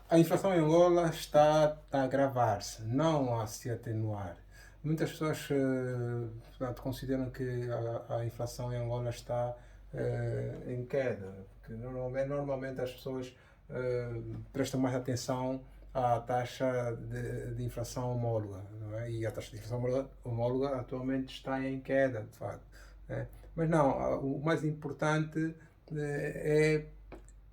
A inflação em Angola está a agravar-se, não a se atenuar. Muitas pessoas portanto, consideram que a inflação em Angola está em queda, porque normalmente as pessoas prestam mais atenção à taxa de inflação homóloga, não é? E a taxa de inflação homóloga atualmente está em queda, de facto. Né? Mas não, o mais importante é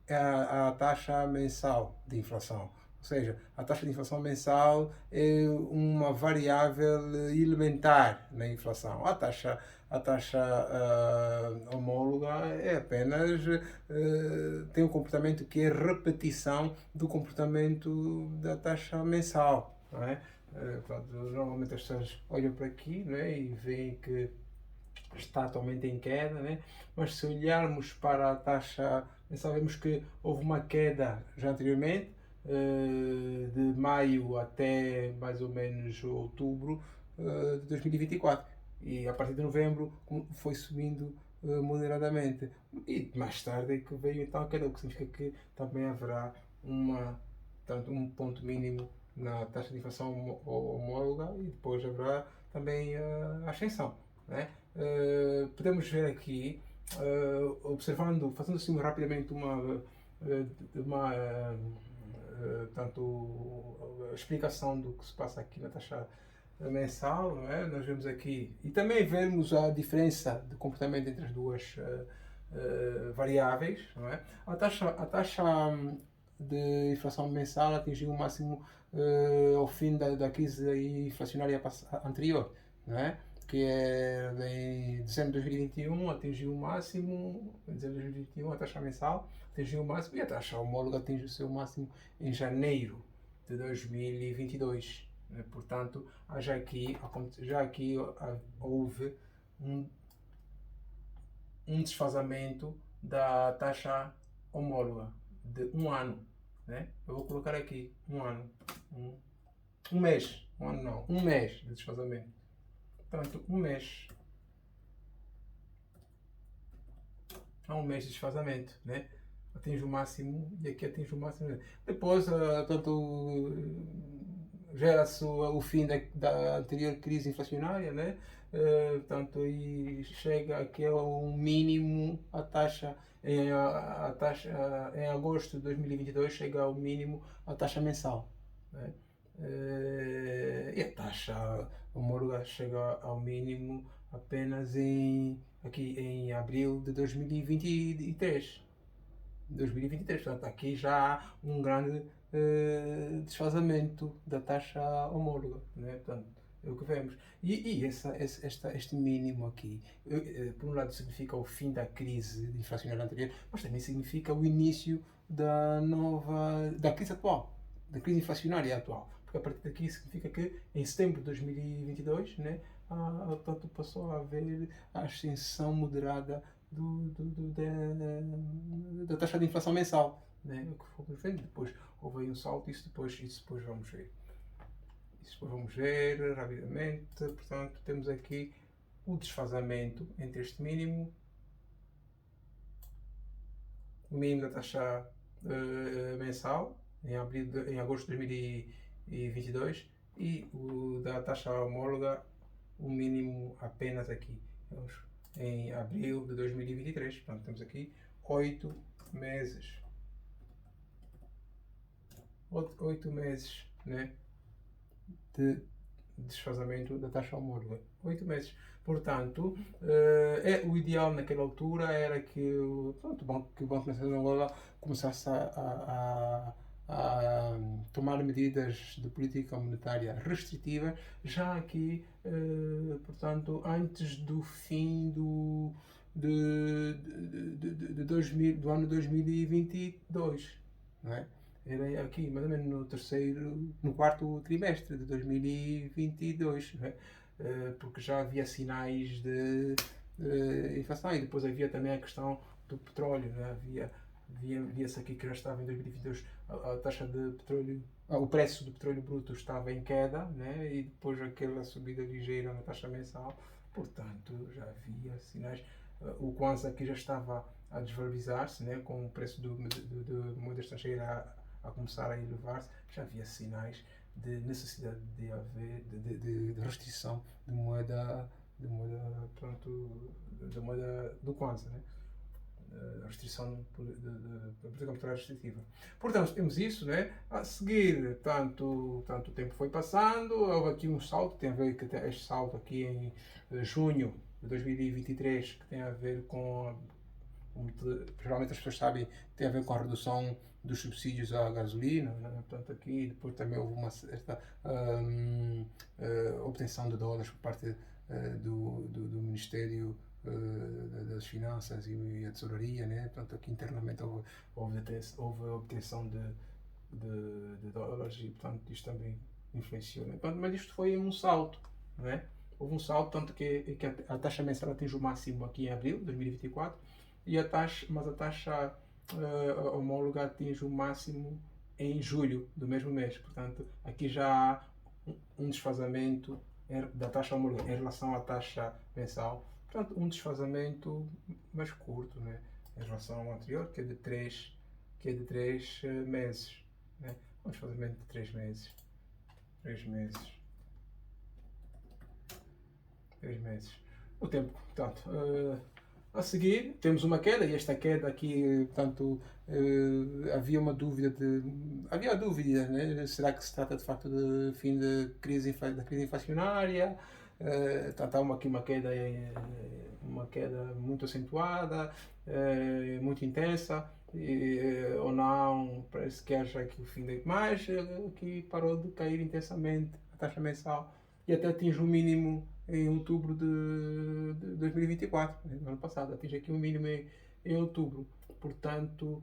a taxa mensal de inflação. Ou seja, a taxa de inflação mensal é uma variável elementar na inflação. A taxa homóloga é apenas tem um comportamento que é repetição do comportamento da taxa mensal. Não é? Normalmente as pessoas olham para aqui, não é? E veem que está atualmente em queda, né? Mas se olharmos para a taxa, sabemos que houve uma queda já anteriormente, de maio até mais ou menos outubro de 2024. E a partir de novembro foi subindo moderadamente. E mais tarde é que veio então a queda, o que significa que também haverá um ponto mínimo na taxa de inflação homóloga e depois haverá também a ascensão. Né? Podemos ver aqui, observando, fazendo assim rapidamente explicação do que se passa aqui na taxa mensal, não é? Nós vemos aqui, e também vemos a diferença de comportamento entre as duas variáveis, não é? A taxa de inflação mensal atingiu o máximo ao fim da crise inflacionária anterior, não é? Que é em dezembro de 2021 atingiu o máximo, em dezembro de 2021 a taxa mensal atingiu o máximo e a taxa homóloga atinge o seu máximo em janeiro de 2022. Né? Portanto, já aqui houve um, um desfazamento da taxa homóloga de um ano. Né? Eu vou colocar aqui um ano, um mês, um ano não, um mês de desfazamento. Portanto, um mês. Há um mês de desfazamento, né? Atinge o máximo e aqui atinge o máximo. Depois, gera-se o fim da anterior crise inflacionária, né? Portanto, e chega aqui ao mínimo a taxa em agosto de 2022 chega ao mínimo a taxa mensal, né? E a taxa homóloga chega ao mínimo apenas aqui em abril de 2023. 2023, portanto, aqui já há um grande desfazamento da taxa homóloga, né? Portanto, é o que vemos. E este mínimo aqui, por um lado, significa o fim da crise inflacionária anterior, mas também significa o início da crise atual, da crise inflacionária atual. Porque a partir daqui significa que em setembro de 2022, né, portanto, passou a haver a ascensão moderada da taxa de inflação mensal. Né? O que fomos vendo. Depois houve aí um salto, isso depois vamos ver. Isso depois vamos ver rapidamente. Portanto, temos aqui o desfazamento entre este mínimo, o mínimo da taxa mensal, em agosto de 2022, e o da taxa homóloga, o mínimo apenas aqui. Vamos em abril de 2023. Portanto, temos aqui 8 meses. 8 meses, né, de desfazamento da taxa homóloga. 8 meses. Portanto, o ideal naquela altura era que, que o Banco Nacional de Angola começasse a tomar medidas de política monetária restritiva, já aqui, portanto, antes do fim do ano 2022. Não é? Era aqui, mais ou menos no quarto trimestre de 2022, né? Porque já havia sinais de inflação e depois havia também a questão do petróleo, né? Via-se aqui que já estava em 2022 a taxa de petróleo, o preço do petróleo bruto estava em queda, né? E depois aquela subida ligeira na taxa mensal, portanto já havia sinais. O Kwanza aqui já estava a desvalorizar-se, né? Com o preço de moeda estrangeira a começar a elevar-se, já havia sinais de necessidade de haver de restrição pronto, de moeda do Kwanza, né? A restrição da política monetária restritiva. Portanto, temos isso, né? A seguir, tanto o tempo foi passando, houve aqui um salto, tem a ver com este salto aqui em junho de 2023, que tem a ver com, geralmente as pessoas sabem, tem a ver com a redução dos subsídios à gasolina, né? Portanto, aqui depois também houve uma certa obtenção de dólares por parte do Ministério das Finanças e a Tesouraria, né? Portanto, aqui internamente houve obtenção de dólares e, portanto, isto também influenciou, né? Portanto, mas isto foi um salto, não é? Houve um salto, tanto que a taxa mensal atinge o máximo aqui em abril de 2024, mas a taxa homóloga atinge o máximo em julho do mesmo mês. Portanto, aqui já há um desfazamento da taxa homóloga em relação à taxa mensal. Portanto, um desfazamento mais curto, né, em relação ao anterior, que é de 3 meses. Né? Um desfazamento de 3 meses. 3 meses. 3 meses. O tempo, portanto, a seguir temos uma queda, e esta queda aqui, portanto, havia uma dúvida havia dúvida, né? Será que se trata de facto de fim da crise inflacionária? Portanto, há aqui uma queda muito acentuada, muito intensa, ou não, parece que haja aqui o fim mais, que parou de cair intensamente a taxa mensal e até atinge o mínimo em outubro de 2024, no ano passado, atinge aqui um mínimo em outubro. Portanto,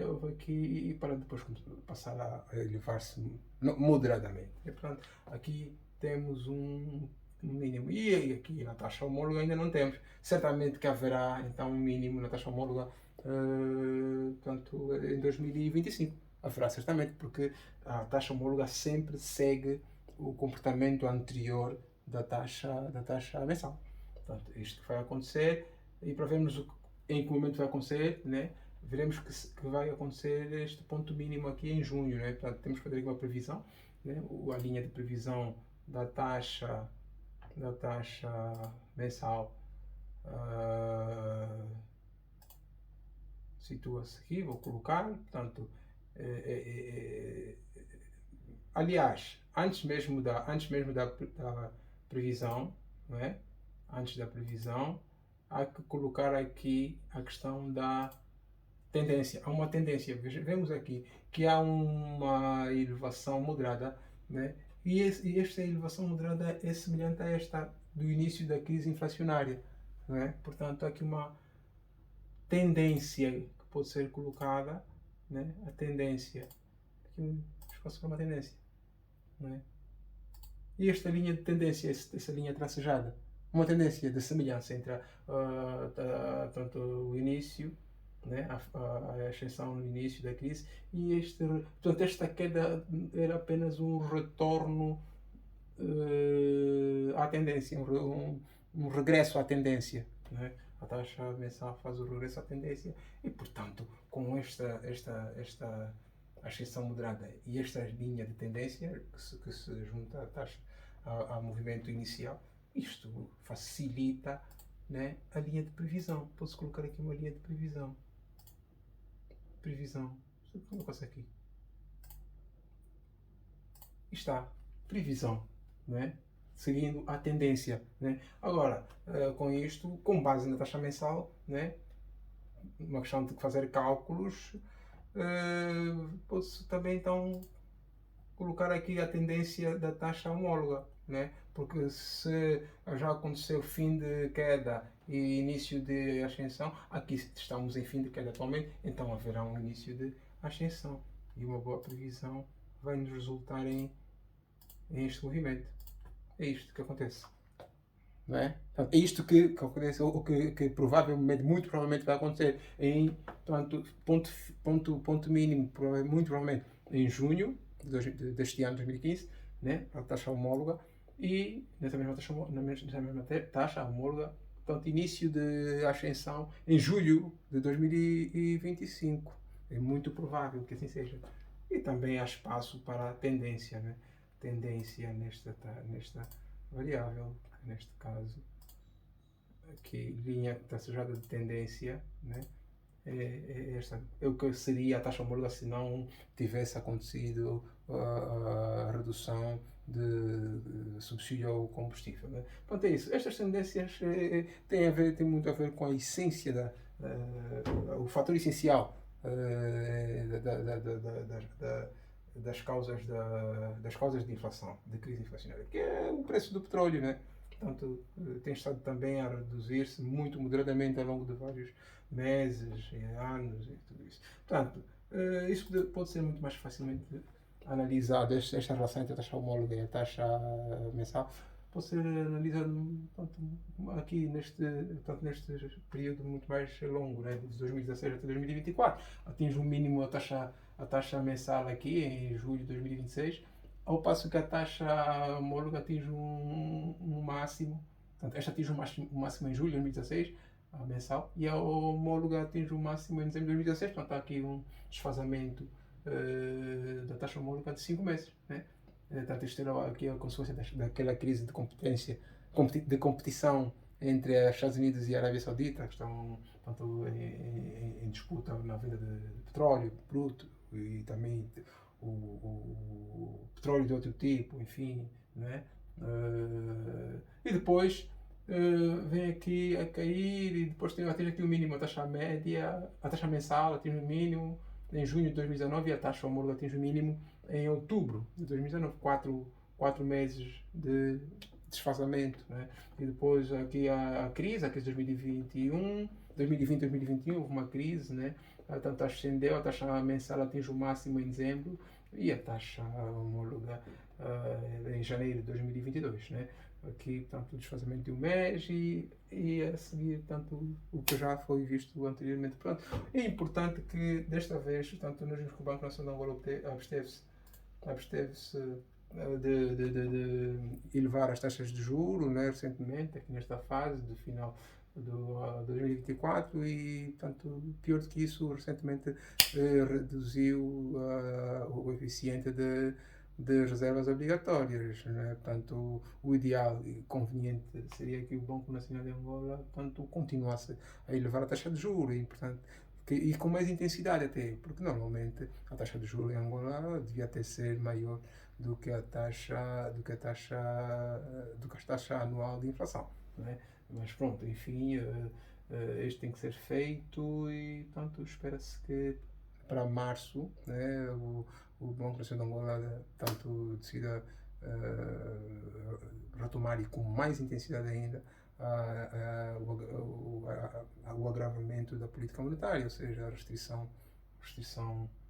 houve aqui, e para depois passar a elevar-se moderadamente. E, portanto, aqui temos um mínimo. E aqui na taxa homóloga ainda não temos. Certamente que haverá então um mínimo na taxa homóloga portanto, em 2025. Haverá certamente, porque a taxa homóloga sempre segue o comportamento anterior da taxa mensal. Portanto, isto vai acontecer, e para vermos em que momento vai acontecer, né, veremos que vai acontecer este ponto mínimo aqui em junho. Né? Portanto, temos que fazer aqui uma previsão, né? A linha de previsão da taxa mensal situa-se aqui, vou colocar, portanto, aliás, antes mesmo da previsão, não é? Antes da previsão, há que colocar aqui a questão da tendência. Há uma tendência, vemos aqui que há uma elevação moderada, né? E esta elevação moderada é semelhante a esta do início da crise inflacionária, não é? Portanto, há aqui uma tendência que pode ser colocada, né? A tendência, aqui espaço para uma tendência, não é? E esta linha de tendência, essa linha tracejada, uma tendência de semelhança entre tanto o início, né, a ascensão no início da crise, e portanto, esta queda era apenas um retorno à tendência, um regresso à tendência. Né? A taxa mensal faz o regresso à tendência e, portanto, com esta ascensão moderada e esta linha de tendência que se junta à taxa, ao movimento inicial, isto facilita, né, a linha de previsão. Posso colocar aqui uma linha de previsão. Coloca-se aqui. Está, previsão, né? Seguindo a tendência, né? Agora, com isto, com base na taxa mensal, né? Uma questão de fazer cálculos, pode-se também então colocar aqui a tendência da taxa homóloga, né? Porque se já aconteceu fim de queda e início de ascensão, aqui estamos em fim de queda atualmente, então haverá um início de ascensão e uma boa previsão vai nos resultar em este movimento. É isto que acontece. Não é? Portanto, é isto que acontece, ou que provavelmente, muito provavelmente vai acontecer em, portanto, ponto mínimo, muito provavelmente em junho deste ano, 2015, né? A taxa homóloga, e nessa mesma taxa homóloga, portanto, início de ascensão em julho de 2025. É muito provável que assim seja. E também há espaço para a tendência, né? Tendência nesta variável, neste caso, aqui, linha traçada de tendência, né? É o que seria a taxa homóloga se não tivesse acontecido a redução de subsídio ao combustível. Né? Pronto, é isso. Estas tendências têm muito a ver com a essência, o fator essencial das causas de inflação, de crise inflacionária, que é o preço do petróleo, né? Portanto, tem estado também a reduzir-se muito moderadamente ao longo de vários meses, anos e tudo isso. Portanto, isso pode ser muito mais facilmente analisado, esta relação entre a taxa homóloga e a taxa mensal, pode ser analisado portanto, aqui neste período muito mais longo, né, de 2016 até 2024. Atinge um mínimo a taxa mensal aqui em julho de 2026, ao passo que a taxa homóloga atinge um máximo. Portanto, esta atinge um máximo em julho de 2016, a mensal, e a homóloga atinge o máximo em dezembro de 2016. Portanto, há aqui um desfazamento da taxa homóloga de 5 meses. Né? Portanto, isto era aqui a consequência daquela crise de competição entre os Estados Unidos e a Arábia Saudita, que estão portanto, em disputa na venda de petróleo bruto e também o petróleo de outro tipo, enfim, né? E depois vem aqui a cair e depois atinge aqui o mínimo, a taxa média, a taxa mensal atinge o mínimo em junho de 2019 e a taxa homóloga atinge o mínimo em outubro de 2019, quatro meses de desfazamento, né? E depois aqui a crise de 2021, 2020, 2021 houve uma crise, né? A taxa ascendeu, a taxa mensal atinge o máximo em dezembro e a taxa homóloga em janeiro de 2022, né? Aqui, portanto, o desfazamento de um mês e a seguir, tanto o que já foi visto anteriormente. Pronto, é importante que desta vez, tanto nós vimos que o Banco Nacional de Angola absteve-se de elevar as taxas de juros, né, recentemente, aqui nesta fase de final do 2024 e, portanto, pior do que isso, recentemente reduziu o coeficiente de reservas obrigatórias. Né? Portanto, o ideal e conveniente seria que o Banco Nacional de Angola portanto, continuasse a elevar a taxa de juros e, portanto, e com mais intensidade até, porque normalmente a taxa de juros em Angola devia até ser maior do que a taxa anual de inflação. Né? Mas pronto, enfim, este tem que ser feito e, portanto, espera-se que para março, né, o Banco Nacional de Angola tanto decida retomar e com mais intensidade ainda o agravamento da política monetária, ou seja, a restrição